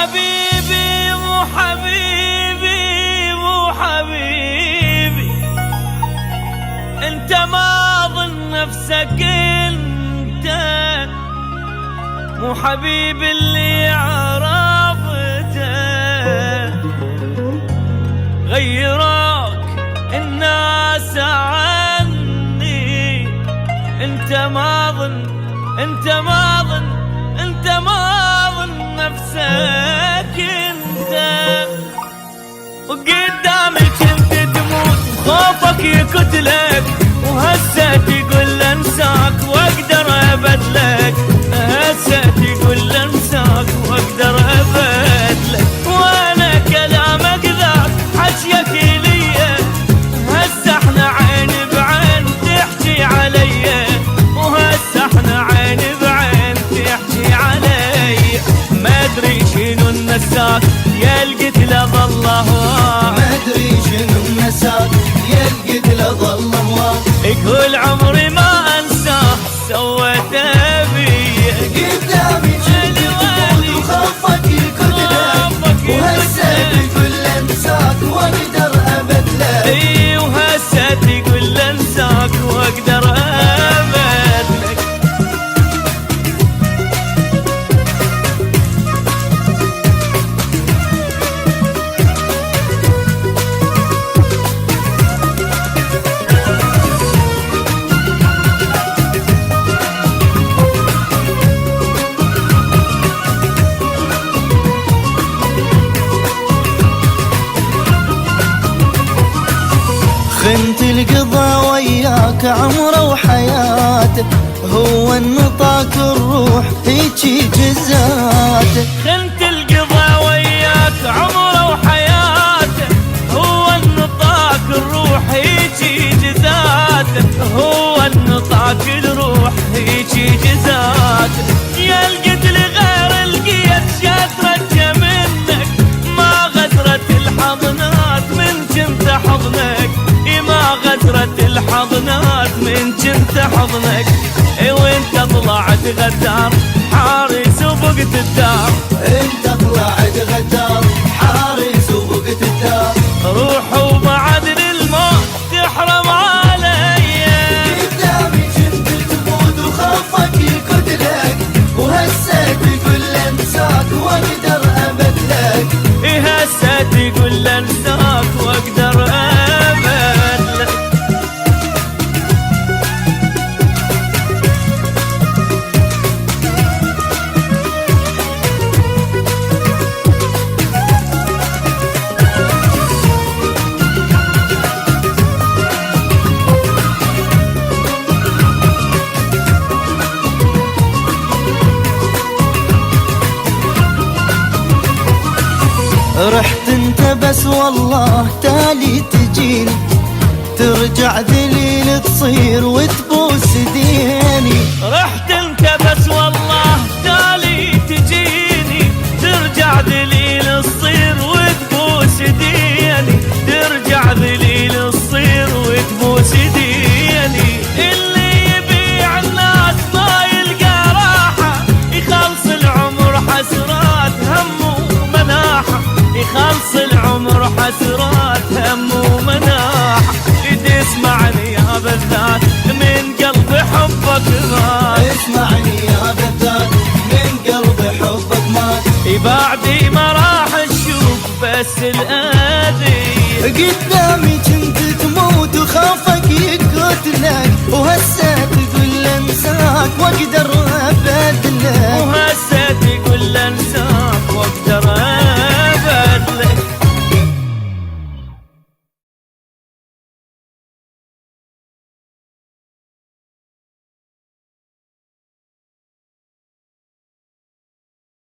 حبيبي مو حبيبي مو حبيبي، انت ما ظن نفسك انت مو حبيبي اللي عرفته. غيروك الناس عني، انت ما ظن نفسك انت. وقدامي كنت تموت خوفك يقتلك، وهسه تقول انساك واقدر ابدلك. هسه تقول انساك واقدر ابدلك، وانا كلامك ذاك حكيك ليا. هسه احنا عين بعين تحكي عليا، وهسه احنا عين بعين تحكي عليا. ما ادري شنو النساك يا القتله ظل هواك، ما ادري شنو النساك يا القتله ظل هواك. يقول عمري ما انساه سويته بيا. قدامي كنت تموت وخوفك يقتلك، وهسه تقول انساك واقدر ابدلك. اي وهسه تقول انساك واقدر ابدلك. خنت القضا وياك عمره وحياته، هو النطاك الروح هيجي جزاته. خنت القضا وياك عمره وحياته، هو النطاك الروح هيجي جزاته. هو النطاك الروح هيجي جزاته. يا القتل غير القيت شاترك منك، ما غدرت الحضنات من جنت حضنك. ما غدرت الحضنات من جنت حضنك. وانت طلعت غدار حارس وبقت الدار. انت طلعت غدار حارس وبقت الدار. روح وبعد للموت تحرم عليا. قدامي كنت تموت وخوفك يقتلك، وهسه تقول انساك واقدر ابدلك. هسه تقول انساك واقدر ابدلك. رحت انت بس والله تالي تجيني، ترجع ذليل تصير وتبوس ديني. رحت انت بس والله تالي تجيني، ترجع ذليل تصير وتبوس ديني. ترجع ذليل تصير وتبوس ديني. اللي يبيع الناس ما يلقى راحة، يخلص العمر حسرات هم ومناحة. يخلص العمر حسرات هم ومناحة. تسمعني يا بالذات من قلب حبك مات. اسمعني يا بالذات من قلب حبك مات. بعدي ما راح تشوف بس الأذية. قدامي كنت تموت وخافك يقتلك، وهسه تقول انساك واقدر